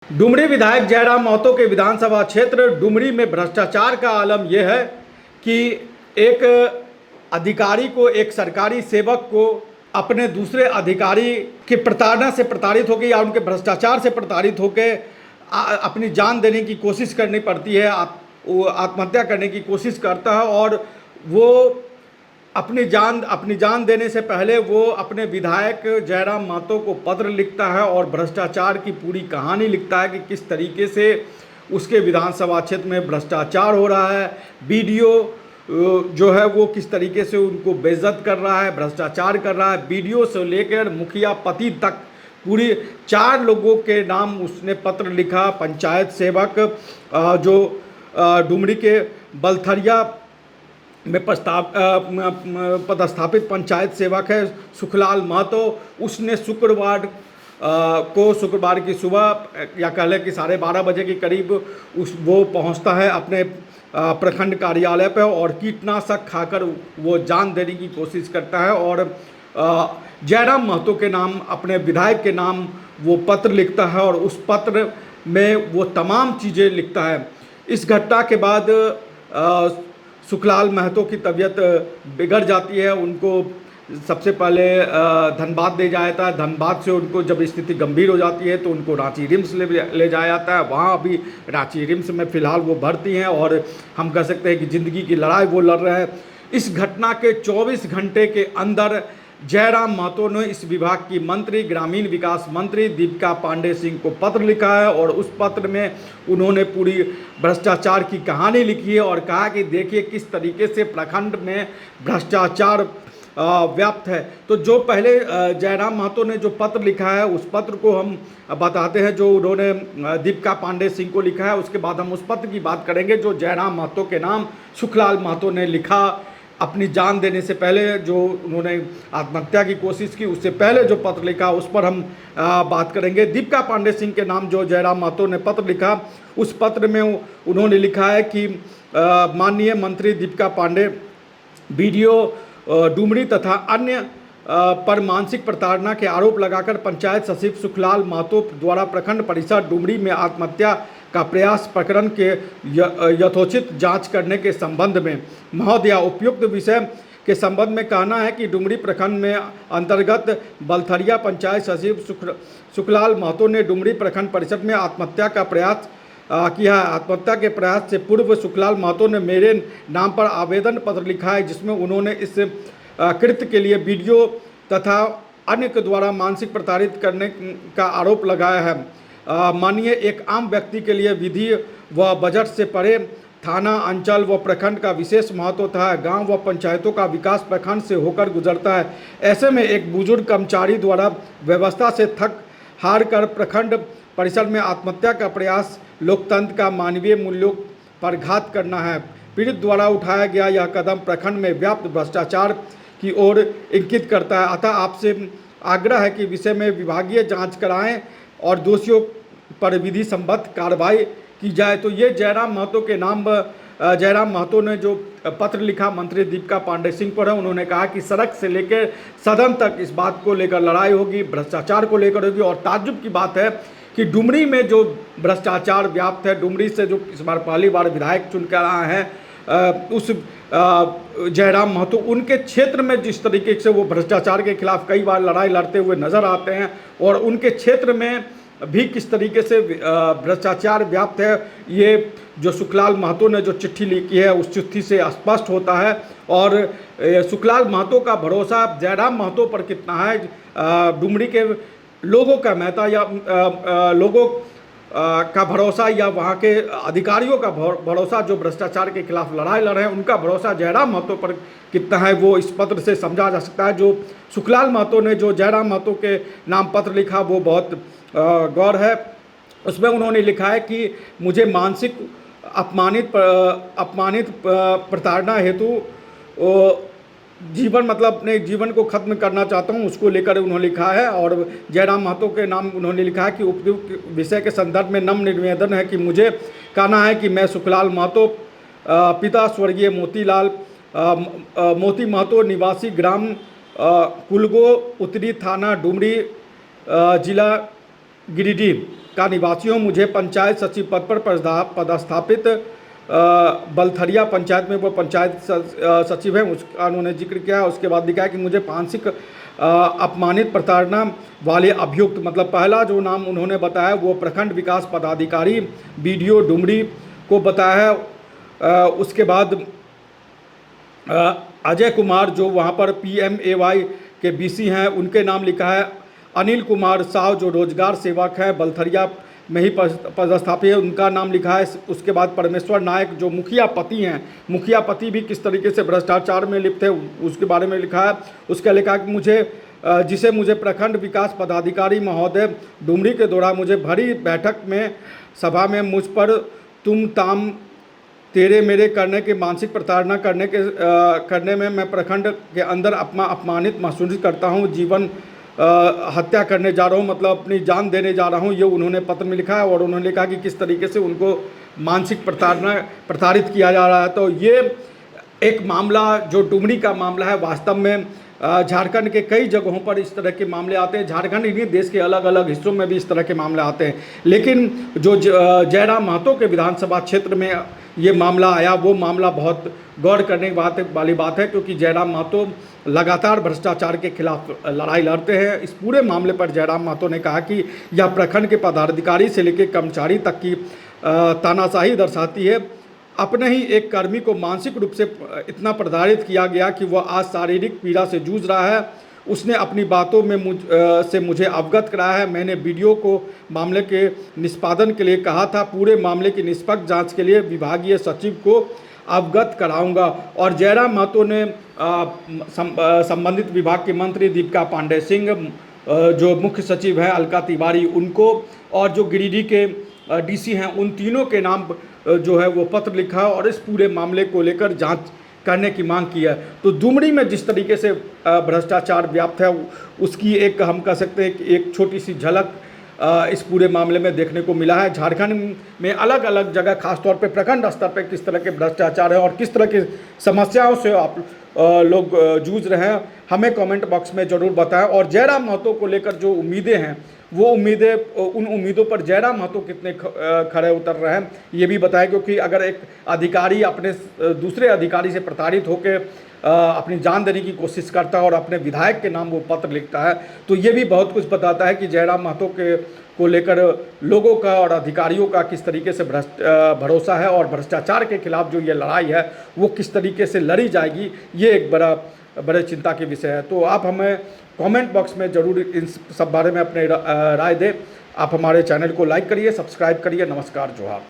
डुमरी विधायक जयराम महतो के विधानसभा क्षेत्र डुमरी में भ्रष्टाचार का आलम यह है कि एक अधिकारी को, एक सरकारी सेवक को अपने दूसरे अधिकारी की प्रताड़ना से प्रताड़ित होकर या उनके भ्रष्टाचार से प्रताड़ित होकर अपनी जान देने की कोशिश करनी पड़ती है। वो आत्महत्या करने की कोशिश करता है और वो अपनी जान देने से पहले वो अपने विधायक जयराम महतो को पत्र लिखता है और भ्रष्टाचार की पूरी कहानी लिखता है कि किस तरीके से उसके विधानसभा क्षेत्र में भ्रष्टाचार हो रहा है। बीडीओ जो है वो किस तरीके से उनको बेइज्जत कर रहा है, भ्रष्टाचार कर रहा है। बीडीओ से लेकर मुखिया पति तक पूरी 4 लोगों के नाम उसने पत्र लिखा। पंचायत सेवक जो डुमरी के बलथरिया में पदस्थापित पंचायत सेवक है सुखलाल महतो, उसने शुक्रवार की सुबह या कह लें कि 12:30 बजे के करीब वो पहुंचता है अपने प्रखंड कार्यालय पर और कीटनाशक खाकर वो जान देने की कोशिश करता है और जयराम महतो के नाम, अपने विधायक के नाम वो पत्र लिखता है और उस पत्र में वो तमाम चीज़ें लिखता है। इस घटना के बाद सुखलाल महतो की तबीयत बिगड़ जाती है। उनको सबसे पहले धनबाद ले जाया जाता है। धनबाद से उनको जब स्थिति गंभीर हो जाती है तो उनको रांची रिम्स ले जाया जाता है। वहाँ अभी रांची रिम्स में फ़िलहाल वो भर्ती हैं और हम कह सकते हैं कि ज़िंदगी की लड़ाई वो लड़ रहे हैं। इस घटना के 24 घंटे के अंदर जयराम महतो ने इस विभाग की मंत्री, ग्रामीण विकास मंत्री दीपिका पांडे सिंह को पत्र लिखा है और उस पत्र में उन्होंने पूरी भ्रष्टाचार की कहानी लिखी है और कहा कि देखिए किस तरीके से प्रखंड में भ्रष्टाचार व्याप्त है। तो जो पहले जयराम महतो ने जो पत्र लिखा है उस पत्र को हम बताते हैं, जो उन्होंने दीपिका पांडे सिंह को लिखा है। उसके बाद हम उस पत्र की बात करेंगे जो जयराम महतो के नाम सुखलाल महतो ने लिखा अपनी जान देने से पहले, जो उन्होंने आत्महत्या की कोशिश की उससे पहले जो पत्र लिखा उस पर हम बात करेंगे। दीपिका पांडे सिंह के नाम जो जयराम महतो ने पत्र लिखा, उस पत्र में उन्होंने लिखा है कि माननीय मंत्री दीपिका पांडे बीडीओ डुमरी तथा अन्य पर मानसिक प्रताड़ना के आरोप लगाकर पंचायत सचिव सुखलाल महतो द्वारा प्रखंड परिषद डुमरी में आत्महत्या का प्रयास प्रकरण के यथोचित जांच करने के संबंध में महोदया उपयुक्त विषय के संबंध में कहना है कि डुमरी प्रखंड में अंतर्गत बलथरिया पंचायत सचिव सुखलाल महतो ने डुमरी प्रखंड परिषद में आत्महत्या का प्रयास किया है। आत्महत्या के प्रयास से पूर्व सुखलाल महतो ने मेरे नाम पर आवेदन पत्र लिखा है जिसमें उन्होंने इस कृत्य के लिए बीडीओ तथा अन्य के द्वारा मानसिक प्रताड़ित करने का आरोप लगाया है। मानिए एक आम व्यक्ति के लिए विधि व बजट से परे थाना, अंचल व प्रखंड का विशेष महत्व होता है। गांव व पंचायतों का विकास प्रखंड से होकर गुजरता है। ऐसे में एक बुजुर्ग कर्मचारी द्वारा व्यवस्था से थक हार कर प्रखंड परिसर में आत्महत्या का प्रयास लोकतंत्र का मानवीय मूल्यों पर घात करना है। पीड़ित द्वारा उठाया गया यह कदम प्रखंड में व्याप्त भ्रष्टाचार की ओर इंगित करता है। अतः आपसे आग्रह है कि विषय में विभागीय जांच कराएं और दोषियों पर विधि संबद्ध कार्रवाई की जाए। तो ये जयराम महतो के नाम जयराम महतो ने जो पत्र लिखा मंत्री दीपिका पांडे सिंह पर है। उन्होंने कहा कि सड़क से लेकर सदन तक इस बात को लेकर लड़ाई होगी, भ्रष्टाचार को लेकर होगी। और ताज्जुब की बात है कि डुमरी में जो भ्रष्टाचार व्याप्त है, डुमरी से जो इस बार पहली बार विधायक चुन कर आए हैं उस जयराम महतो, उनके क्षेत्र में जिस तरीके से वो भ्रष्टाचार के खिलाफ कई बार लड़ाई लड़ते हुए नजर आते हैं और उनके क्षेत्र में भी किस तरीके से भ्रष्टाचार व्याप्त है, ये जो सुखलाल महतो ने जो चिट्ठी लिखी है उस चिट्ठी से स्पष्ट होता है। और सुखलाल महतो का भरोसा जयराम महतो पर कितना है, डुमरी के लोगों का महता या लोगों का भरोसा या वहाँ के अधिकारियों का भरोसा जो भ्रष्टाचार के खिलाफ लड़ाई लड़ रहे हैं उनका भरोसा जयराम महतो पर कितना है, वो इस पत्र से समझा जा सकता है। जो सुखलाल महतो ने जो जयराम महतो के नाम पत्र लिखा वो बहुत गौर है। उसमें उन्होंने लिखा है कि मुझे मानसिक अपमानित प्रताड़ना हेतु जीवन मतलब अपने जीवन को खत्म करना चाहता हूं, उसको लेकर उन्होंने लिखा है। और जयराम महतो के नाम उन्होंने लिखा है कि उपयुक्त विषय के संदर्भ में नम्र निवेदन है कि मुझे कहना है कि मैं सुखलाल महतो पिता स्वर्गीय मोती महतो निवासी ग्राम कुलगो उत्तरी थाना डुमरी जिला गिरिडीह का निवासी हूँ। मुझे पंचायत सचिव पद पर पदस्थापित बलथरिया पंचायत में वो पंचायत सचिव हैं, उसका उन्होंने जिक्र किया। उसके बाद लिखा है कि मुझे मानसिक अपमानित प्रताड़ना वाले अभियुक्त, मतलब पहला जो नाम उन्होंने बताया वो प्रखंड विकास पदाधिकारी BDO डुमरी को बताया है। उसके बाद अजय कुमार जो वहाँ पर PMAY के BC हैं, उनके नाम लिखा है। अनिल कुमार साव जो रोजगार सेवक है बलथरिया में ही पदस्थापित है, उनका नाम लिखा है। उसके बाद परमेश्वर नायक जो मुखिया पति हैं, मुखिया पति भी किस तरीके से भ्रष्टाचार में लिप्त है उसके बारे में लिखा है। उसका लिखा कि मुझे प्रखंड विकास पदाधिकारी महोदय डुमरी के द्वारा मुझे भरी बैठक में सभा में मुझ पर तुम ताम तेरे मेरे करने के मानसिक प्रताड़ना करने में मैं प्रखंड के अंदर अपमानित महसूस करता हूँ, जीवन हत्या करने जा रहा हूँ, मतलब अपनी जान देने जा रहा हूँ, ये उन्होंने पत्र में लिखा है। और उन्होंने कहा कि किस तरीके से उनको मानसिक प्रताड़ित किया जा रहा है। तो ये एक मामला जो डुमरी का मामला है, वास्तव में झारखंड के कई जगहों पर इस तरह के मामले आते हैं। झारखंड ही नहीं, देश के अलग अलग हिस्सों में भी इस तरह के मामले आते हैं। लेकिन जो जयराम महतो के विधानसभा क्षेत्र में ये मामला आया, वो मामला बहुत गौर करने वाली बात है, क्योंकि जयराम महतो लगातार भ्रष्टाचार के खिलाफ लड़ाई लड़ते हैं। इस पूरे मामले पर जयराम महतो ने कहा कि यह प्रखंड के पदाधिकारी से लेकर कर्मचारी तक की तानाशाही दर्शाती है। अपने ही एक कर्मी को मानसिक रूप से इतना प्रताड़ित किया गया कि वह आज शारीरिक पीड़ा से जूझ रहा है। उसने अपनी बातों में मुझे अवगत कराया है। मैंने BDO को मामले के निष्पादन के लिए कहा था। पूरे मामले की निष्पक्ष जांच के लिए विभागीय सचिव को अवगत कराऊंगा। और जयराम महतो ने संबंधित विभाग के मंत्री दीपिका पांडे सिंह, जो मुख्य सचिव हैं अलका तिवारी, उनको, और जो गिरिडीह के DC हैं, उन तीनों के नाम जो है वो पत्र लिखा और इस पूरे मामले को लेकर जांच करने की मांग की है। तो डुमरी में जिस तरीके से भ्रष्टाचार व्याप्त है, उसकी एक हम कह सकते हैं कि एक छोटी सी झलक इस पूरे मामले में देखने को मिला है। झारखंड में अलग अलग जगह, खासतौर पे प्रखंड स्तर पे किस तरह के भ्रष्टाचार है और किस तरह की समस्याओं से आप लोग जूझ रहे हैं, हमें कमेंट बॉक्स में ज़रूर बताएं। और जयराम महतो को लेकर जो उम्मीदें हैं, वो उन उम्मीदों पर जयराम महतो कितने खरे उतर रहे हैं, ये भी बताएं। क्योंकि अगर एक अधिकारी अपने दूसरे अधिकारी से प्रताड़ित होकर अपनी जान देने की कोशिश करता है और अपने विधायक के नाम वो पत्र लिखता है, तो ये भी बहुत कुछ बताता है कि जयराम महतो को लेकर लोगों का और अधिकारियों का किस तरीके से भरोसा है और भ्रष्टाचार के खिलाफ जो ये लड़ाई है वो किस तरीके से लड़ी जाएगी, ये एक बड़े चिंता के विषय है। तो आप हमें कमेंट बॉक्स में ज़रूर इन सब बारे में अपने राय दें। आप हमारे चैनल को लाइक करिए, सब्सक्राइब करिए। नमस्कार, जोहार।